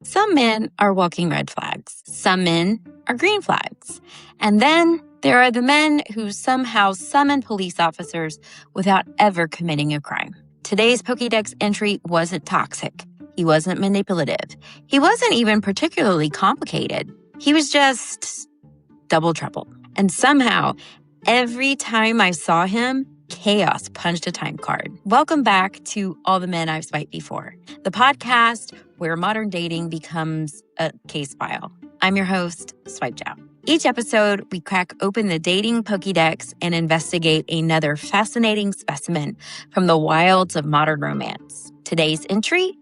Some men are walking red flags. Some men are green flags. And then there are the men who somehow summon police officers without ever committing a crime. Today's Pokédex entry wasn't toxic. He wasn't manipulative. He wasn't even particularly complicated. He was just double trouble. And somehow, every time I saw him, chaos punched a time card. Welcome back to All the Men I've Swiped Before, the podcast where modern dating becomes a case file. I'm your host, Swipe Jow. Each episode, we crack open the dating Pokédex and investigate another fascinating specimen from the wilds of modern romance. Today's entry,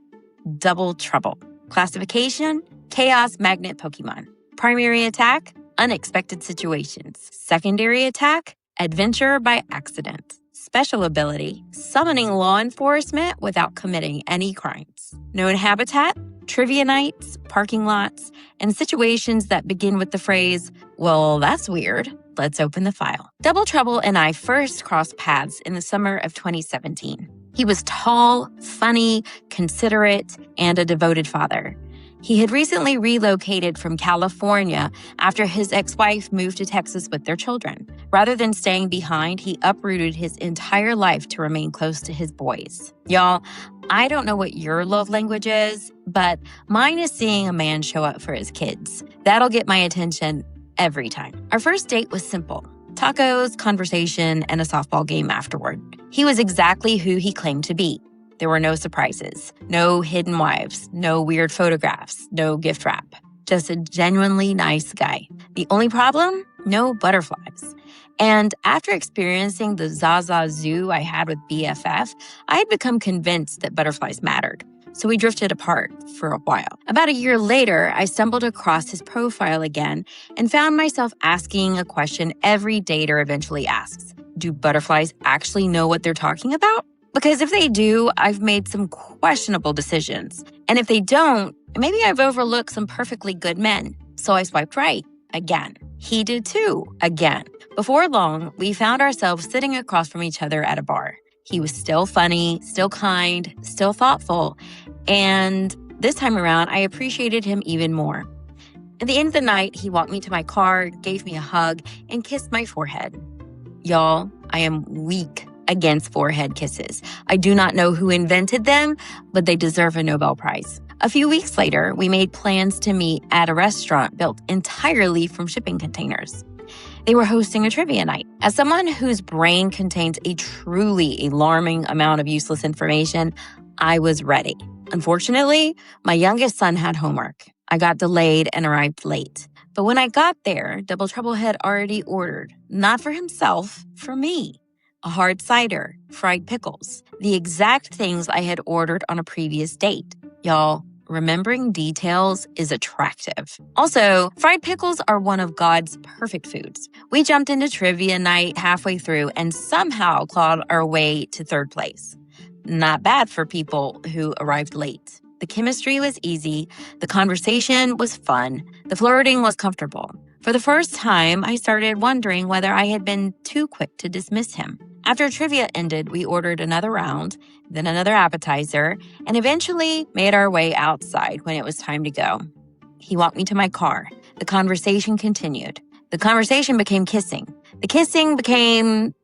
Double Trouble. Classification, Chaos Magnet Pokemon. Primary attack, unexpected situations. Secondary attack, adventure by accident. Special ability, summoning law enforcement without committing any crimes. Known habitat, trivia nights, parking lots, and situations that begin with the phrase, well, that's weird. Let's open the file. Double Trouble and I first crossed paths in the summer of 2017. He was tall, funny, considerate, and a devoted father. He had recently relocated from California after his ex-wife moved to Texas with their children. Rather than staying behind, he uprooted his entire life to remain close to his boys. Y'all, I don't know what your love language is, but mine is seeing a man show up for his kids. That'll get my attention every time. Our first date was simple. Tacos, conversation, and a softball game afterward. He was exactly who he claimed to be. There were no surprises, no hidden wives, no weird photographs, no gift wrap. Just a genuinely nice guy. The only problem? No butterflies. And after experiencing the Zaza Zoo I had with BFF, I had become convinced that butterflies mattered. So we drifted apart for a while. About a year later, I stumbled across his profile again and found myself asking a question every dater eventually asks. Do butterflies actually know what they're talking about? Because if they do, I've made some questionable decisions. And if they don't, maybe I've overlooked some perfectly good men. So I swiped right, again. He did too, again. Before long, we found ourselves sitting across from each other at a bar. He was still funny, still kind, still thoughtful. And this time around, I appreciated him even more. At the end of the night, he walked me to my car, gave me a hug, and kissed my forehead. Y'all, I am weak against forehead kisses. I do not know who invented them, but they deserve a Nobel Prize. A few weeks later, we made plans to meet at a restaurant built entirely from shipping containers. They were hosting a trivia night. As someone whose brain contains a truly alarming amount of useless information, I was ready. Unfortunately, my youngest son had homework. I got delayed and arrived late. But when I got there, Double Trouble had already ordered, not for himself, for me. A hard cider, fried pickles, the exact things I had ordered on a previous date. Y'all, remembering details is attractive. Also, fried pickles are one of God's perfect foods. We jumped into trivia night halfway through and somehow clawed our way to third place. Not bad for people who arrived late. The chemistry was easy, the conversation was fun, the flirting was comfortable. For the first time, I started wondering whether I had been too quick to dismiss him. After trivia ended, we ordered another round, then another appetizer, and eventually made our way outside when it was time to go. He walked me to my car. The conversation continued. The conversation became kissing. The kissing became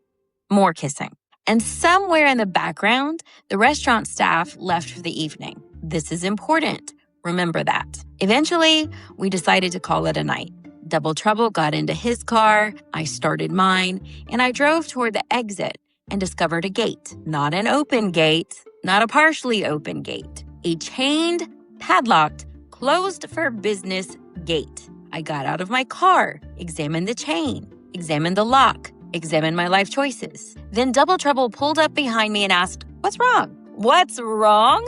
more kissing. And somewhere in the background, the restaurant staff left for the evening. This is important. Remember that. Eventually, we decided to call it a night. Double Trouble got into his car, I started mine, and I drove toward the exit and discovered a gate. Not an open gate, not a partially open gate. A chained, padlocked, closed for business gate. I got out of my car, examined the chain, examined the lock, examined my life choices. Then Double Trouble pulled up behind me and asked, "What's wrong?" What's wrong?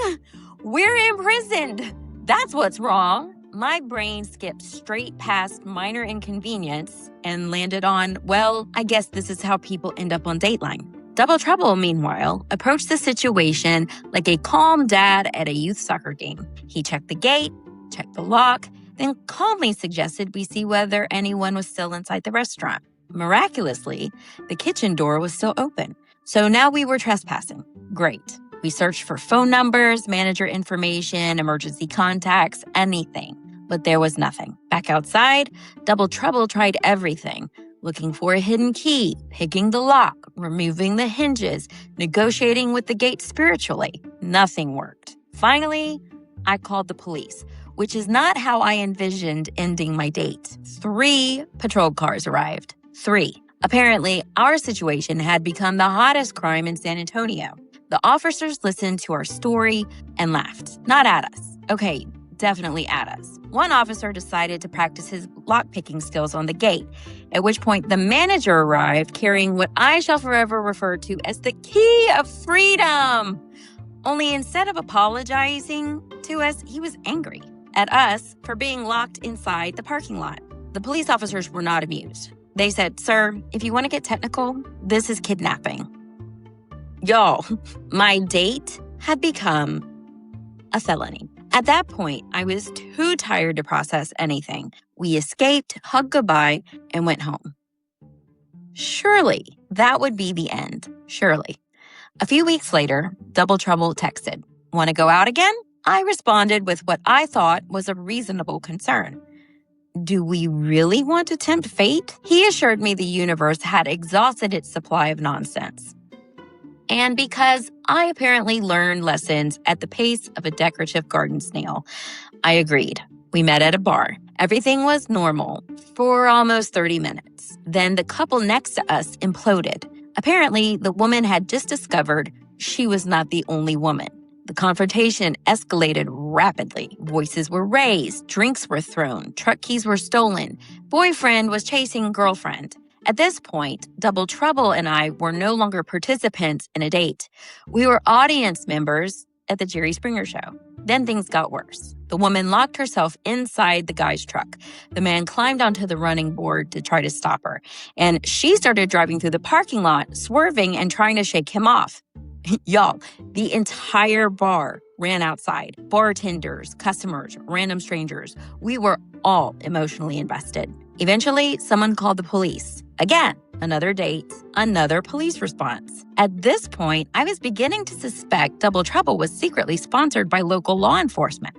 We're imprisoned. That's what's wrong. My brain skipped straight past minor inconvenience and landed on, well, I guess this is how people end up on Dateline. Double Trouble, meanwhile, approached the situation like a calm dad at a youth soccer game. He checked the gate, checked the lock, then calmly suggested we see whether anyone was still inside the restaurant. Miraculously, the kitchen door was still open. So now we were trespassing. Great. We searched for phone numbers, manager information, emergency contacts, anything. But there was nothing. Back outside, Double Trouble tried everything. Looking for a hidden key, picking the lock, removing the hinges, negotiating with the gate spiritually. Nothing worked. Finally, I called the police, which is not how I envisioned ending my date. 3 patrol cars arrived. 3. Apparently, our situation had become the hottest crime in San Antonio. The officers listened to our story and laughed. Not at us. Okay, definitely at us. One officer decided to practice his lock-picking skills on the gate, at which point the manager arrived carrying what I shall forever refer to as the key of freedom. Only instead of apologizing to us, he was angry at us for being locked inside the parking lot. The police officers were not amused. They said, "Sir, if you want to get technical, this is kidnapping." Y'all, my date had become a felony. At that point, I was too tired to process anything. We escaped, hugged goodbye, and went home. Surely that would be the end. Surely. A few weeks later, Double Trouble texted, "Want to go out again?" I responded with what I thought was a reasonable concern. "Do we really want to tempt fate?" He assured me the universe had exhausted its supply of nonsense. And because I apparently learned lessons at the pace of a decorative garden snail, I agreed. We met at a bar. Everything was normal for almost 30 minutes. Then the couple next to us imploded. Apparently, the woman had just discovered she was not the only woman. The confrontation escalated rapidly. Voices were raised, drinks were thrown, truck keys were stolen. Boyfriend was chasing girlfriend. At this point, Double Trouble and I were no longer participants in a date. We were audience members at the Jerry Springer show. Then things got worse. The woman locked herself inside the guy's truck. The man climbed onto the running board to try to stop her. And she started driving through the parking lot, swerving and trying to shake him off. Y'all, the entire bar ran outside. Bartenders, customers, random strangers. We were all emotionally invested. Eventually, someone called the police. Again, another date, another police response. At this point, I was beginning to suspect Double Trouble was secretly sponsored by local law enforcement.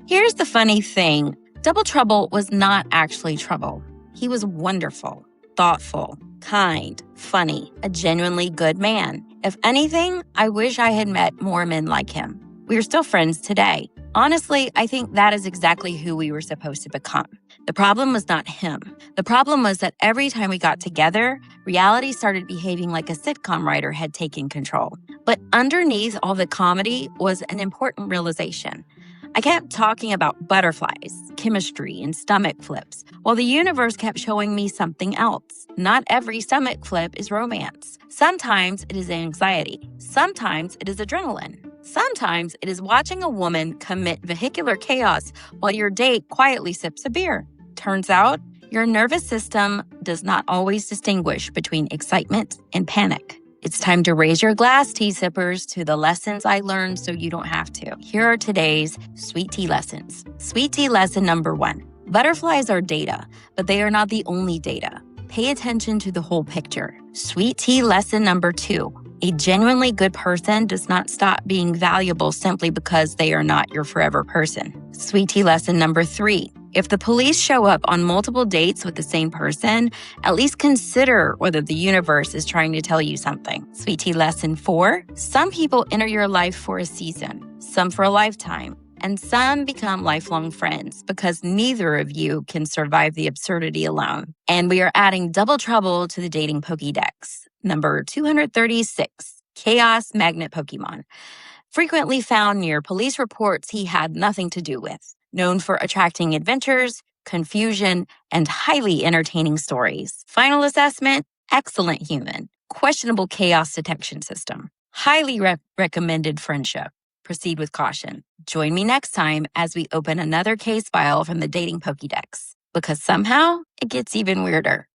Here's the funny thing. Double Trouble was not actually trouble. He was wonderful, thoughtful, kind, funny, a genuinely good man. If anything, I wish I had met more men like him. We are still friends today. Honestly, I think that is exactly who we were supposed to become. The problem was not him. The problem was that every time we got together, reality started behaving like a sitcom writer had taken control. But underneath all the comedy was an important realization. I kept talking about butterflies, chemistry, and stomach flips, while the universe kept showing me something else. Not every stomach flip is romance. Sometimes it is anxiety. Sometimes it is adrenaline. Sometimes it is watching a woman commit vehicular chaos while your date quietly sips a beer. Turns out, your nervous system does not always distinguish between excitement and panic. It's time to raise your glass, tea sippers, to the lessons I learned so you don't have to. Here are today's sweet tea lessons. Sweet tea lesson number 1. Butterflies are data, but they are not the only data. Pay attention to the whole picture. Sweet tea lesson number 2. A genuinely good person does not stop being valuable simply because they are not your forever person. Sweet tea lesson number 3. If the police show up on multiple dates with the same person, at least consider whether the universe is trying to tell you something. Sweet tea lesson 4. Some people enter your life for a season, some for a lifetime, and some become lifelong friends because neither of you can survive the absurdity alone. And we are adding Double Trouble to the dating Pokédex. Number 236, Chaos Magnet Pokemon. Frequently found near police reports he had nothing to do with. Known for attracting adventures, confusion, and highly entertaining stories. Final assessment, excellent human. Questionable chaos detection system. Highly recommended friendship. Proceed with caution. Join me next time as we open another case file from the dating Pokédex, because somehow it gets even weirder.